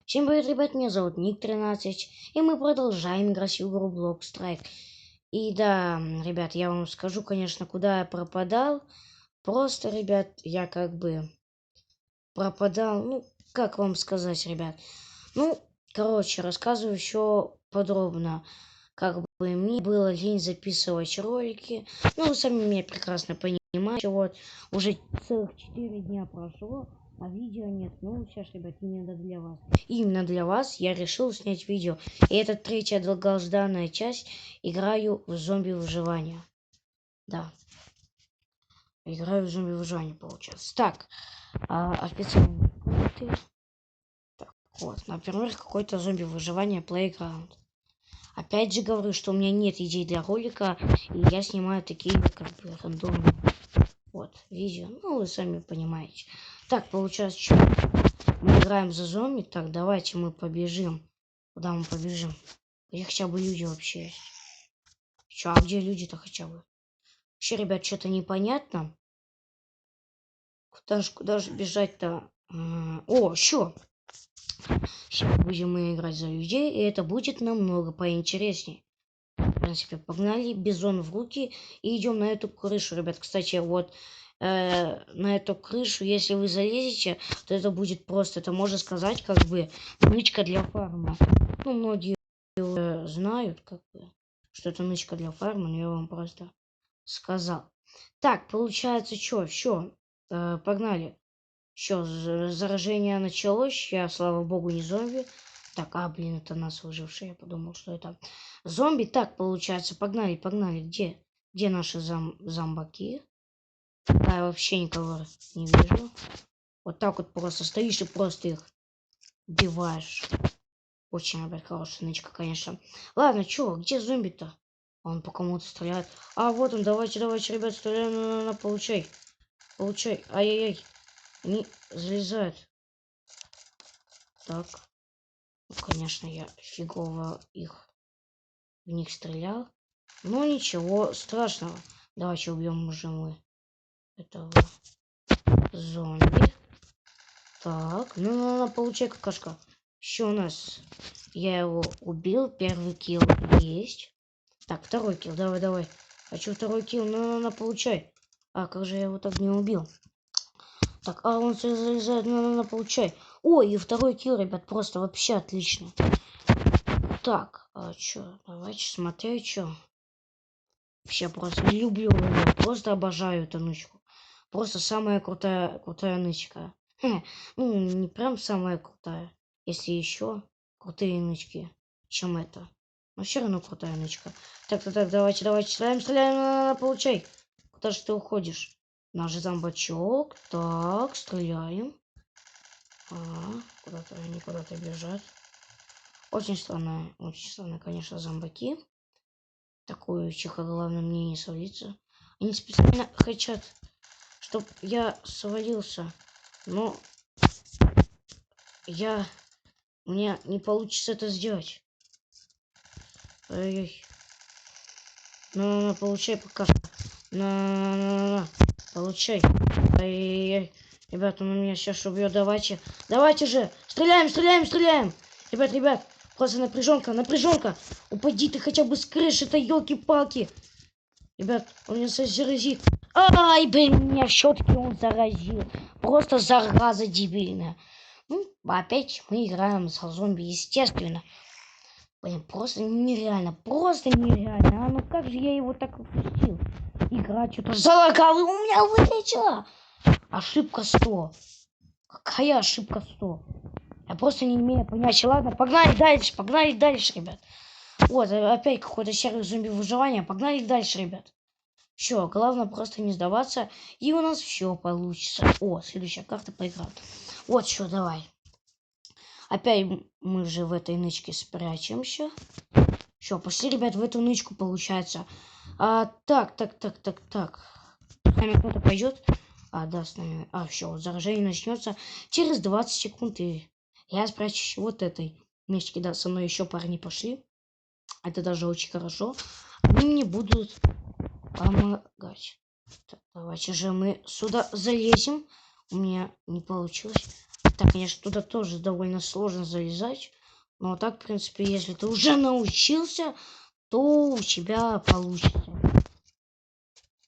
Всем привет, ребят, меня зовут Ник13, и мы продолжаем играть в игру Block Strike. И да, ребят, я вам скажу, конечно, куда я пропадал. Просто, ребят, я как бы пропадал, ну, как вам сказать, ребят. Ну, короче, рассказываю еще подробно. Как бы мне было лень записывать ролики. Ну, вы сами меня прекрасно понимаете. Вот, уже целых 4 дня прошло, а видео нет. Ну, сейчас, ребят, именно для вас я решил снять видео. И это третья долгожданная часть. Играю в зомби-выживание. Да. Играю в зомби-выживание, получается. Так, официальные пункты. Так, вот, например, какой-то зомби-выживание Playground. Опять же говорю, что у меня нет идей для ролика, и я снимаю такие как бы рандомные вот видео. Ну, вы сами понимаете. Так, получается, что мы играем за зомби. Так, давайте мы побежим. Куда мы побежим? Где хотя бы люди вообще есть? Че, а где люди-то хотя бы? Вообще, ребят, что-то непонятно. Куда же бежать-то? О, что? Сейчас будем мы играть за людей, и это будет намного поинтереснее. В принципе, погнали, бизон в руки и идем на эту крышу, ребят. Кстати, вот на эту крышу, если вы залезете, то это будет просто, это можно сказать, как бы нычка для фарма. Ну, многие знают, как бы, что это нычка для фарма, но я вам просто сказал. Так, получается, что, все, погнали. Все, заражение началось, я, слава богу, не зомби. Так, блин, это нас выжившие. Я подумал, что это зомби. Так, получается, погнали, погнали. Где наши зомбаки? Я вообще никого не вижу. Вот так вот просто стоишь и просто их убиваешь. Очень, ребят, хорошая нычка, конечно. Ладно, чё, где зомби-то? Он по кому-то стреляет. Вот он, давайте, ребят, стреляем, получай. Получай, ай-яй-яй. Они залезают. Так. Ну, конечно, я фигово в них стрелял. Но ничего страшного. Давайте убьем уже мы этого зомби. Так, ну, получай, какашка. Еще у нас. Я его убил. Первый килл есть. Так, второй килл. Давай. Хочу второй килл. Ну, получай. Как же я его так не убил? Так, он залезает. Ну, получай. Ой, и второй килл, ребят, просто вообще отлично. Так, чё, давайте смотреть, чё. Вообще просто не люблю его, просто обожаю эту нычку. Просто самая крутая нычка. Ну, не прям самая крутая. Если еще крутые нычки, чем это. Но все равно крутая нычка. Так, давайте, стреляем, получай. Куда же ты уходишь? Наш зомбачок. Так, стреляем. Куда-то они куда-то бежат. Очень странно, конечно, зомбаки. Такое чиха, главное мне не свалиться. Они специально хотят, чтобы я свалился. Но у меня не получится это сделать. Ай-яй. На, получай пока. На, получай. Ай-яй-яй. Ребята, он меня сейчас убьет. Давайте же. Стреляем. Ребят. Просто напряженка. Упади ты хотя бы с крыши-то, елки-палки. Ребят, он меня заразит. Ай, блин, меня все-таки он заразил. Просто зараза дебильная. Ну, опять мы играем за зомби, естественно. Блин, просто нереально. Ну как же я его так упустил? Игра что-то залагала, у меня вылетела. Ошибка 100. Какая ошибка 100? Я просто не имею понятия. Ладно, погнали дальше, ребят. Вот, опять какой-то сервис зомби-выживания. Погнали дальше, ребят. Все, главное просто не сдаваться, и у нас все получится. Следующая карта поиграл. Вот что, давай. Опять мы же в этой нычке спрячемся. Все, пошли, ребят, в эту нычку получается. Так. С нами кто-то пойдет? Да, с нами. Все, вот заражение начнется через 20 секунд, и я спрячусь вот этой нычки. Да, со мной еще парни пошли. Это даже очень хорошо. Они мне будут помогать. Так, давайте же мы сюда залезем. У меня не получилось. Так, конечно, туда тоже довольно сложно залезать. Но так, в принципе, если ты уже научился, то у тебя получится.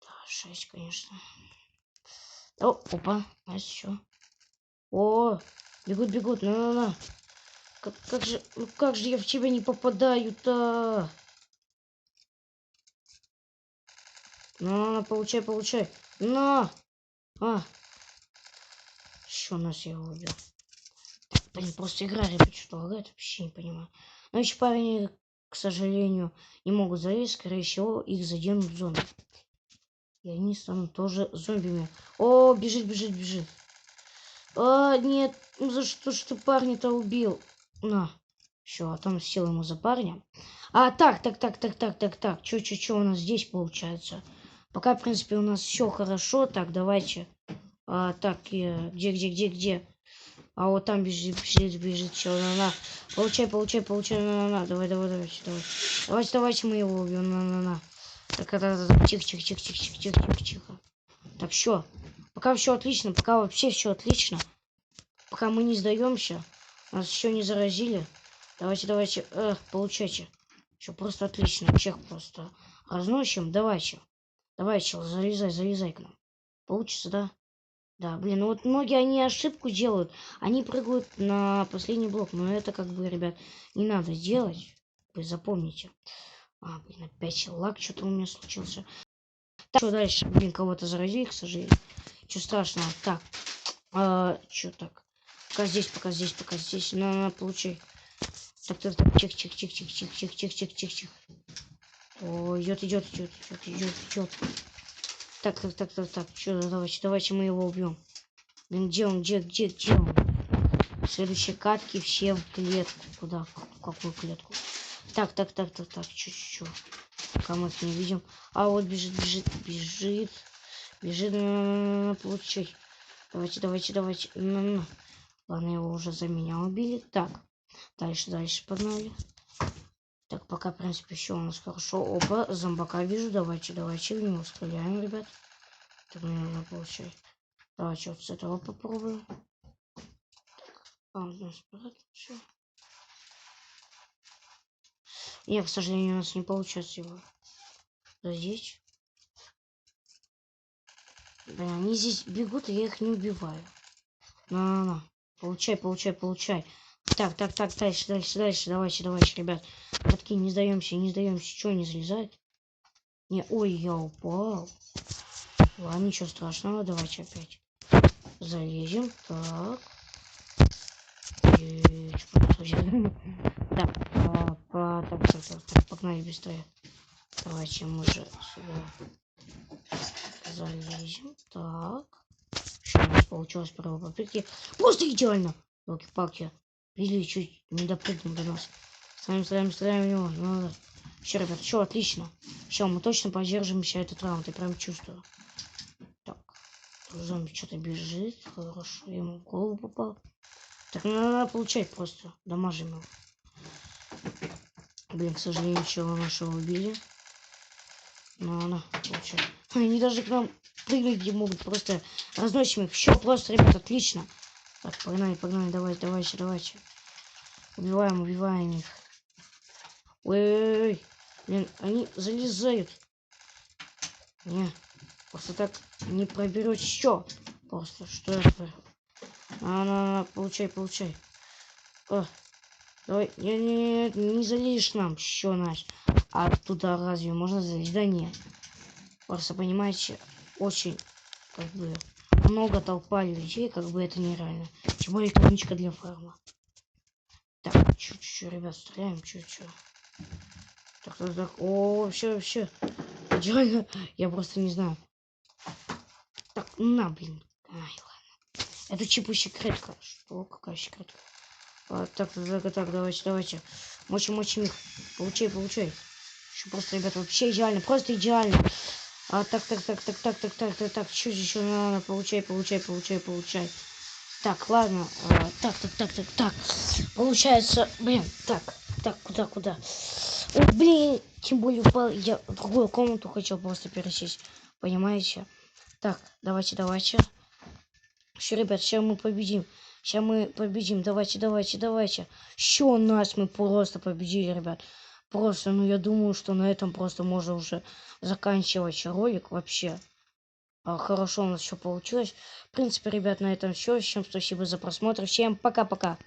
Да, 6, конечно. О, опа, а что? О, бегут, бегут, на-на-на. Как же я в тебя не попадаю-то? На, получай, получай. На! А, что у нас я его убил? Блин, просто игра, ребят, что лагает, вообще не понимаю. Но еще парни, к сожалению, не могут залезть, скорее всего, их заденут зомби. И они станут тоже зомбими. О, бежит, бежит, бежит. А, нет, ну за что ж ты парня-то убил? На, все, отомстил ему за парня. А, так. Чё у нас здесь получается? Пока, в принципе, у нас все хорошо. Так, давайте. Так, где? А вот там бежит, все, на. Получай, на. Давайте мы его убьем, на. Так, это, тихо. Так, все. Пока все отлично, пока вообще все отлично. Пока мы не сдаемся, нас еще не заразили. Давайте, получайте. Все просто отлично, всех просто разносим. Давай, чел, залезай к нам. Получится, да? Да, блин, ну вот многие они ошибку делают. Они прыгают на последний блок. Но это как бы, ребят, не надо делать. Вы запомните. А, блин, опять лаг что-то у меня случился. Так, что дальше? Блин, кого-то заразили, к сожалению. Ничего страшного. Так, что так? Пока здесь. На, получай. Так, тихо. О, идет. Так. Что, давайте мы его убьем. Блин, где он? В следующей катке все в клетку. Куда? В какую клетку? Так. Чё. Пока мы их не видим. А вот бежит. Получай. Давайте. Ладно, его уже за меня убили. Так, дальше погнали. Так, пока, в принципе, все у нас хорошо. Опа, зомбака вижу. Давайте в него стреляем, ребят. Так, мне нужно получать. Давайте вот с этого попробуем. Так, у нас все. Нет, к сожалению, у нас не получается его задеть. Блин, они здесь бегут, и я их не убиваю. На. Получай. Так, дальше. Давайте, ребят. Братки, не сдаемся. Чего не залезает? Не, ой, я упал. Ладно, ничего страшного, давайте опять залезем. Так. Так, погнали быстрее. Давайте мы же сюда залезем. Так. Что у нас получилось с первой попытки? Просто идеально! Елки-палки. Или чуть не допрыгнул до нас. Стреляем в него. Ну, все, ребят, все отлично. Все, мы точно поддержимся этот раунд, я прям чувствую. Так. Зомби что-то бежит. Хорошо, я ему в голову попал. Так, надо получать просто. Дамажим его. Блин, к сожалению, чего нашего убили. На, получай. Они даже к нам прыгать не могут. Просто разносим их. Все, просто, ребят, отлично. Так, погнали, давайте. Убиваем их. Ой. Блин, они залезают. Не, просто так не проберешь. Все. Просто, что это? На, получай. О, давай, не залезешь нам. Все, Настя. А туда разве можно залезть? Да нет. Просто, понимаете, очень, как бы, много толпа людей, как бы это нереально. Тем более клубничка для фарма. Так, чуть-чуть, ребят, стреляем, чуть-чуть. Так. О, все. Идеально. Я просто не знаю. Так, на, блин. Ай, ладно. Это типа секретка. Что? Какая секретка? Так, давайте. Мочим их. Получай. Еще просто, ребята, вообще идеально. Просто идеально. Так. Что еще надо? Получай. Так, ладно. Так. Получается, блин, так, куда? Ой, блин, тем более упал. Я в другую комнату хотел просто пересесть. Понимаете? Так, давайте. Все, ребят, сейчас мы победим. Сейчас мы победим. Давайте, давайте, давайте. Еще нас мы просто победили, ребят. Просто, ну я думаю, что на этом просто можно уже заканчивать ролик вообще. Хорошо у нас все получилось. В принципе, ребят, на этом все. Всем спасибо за просмотр. Всем пока-пока.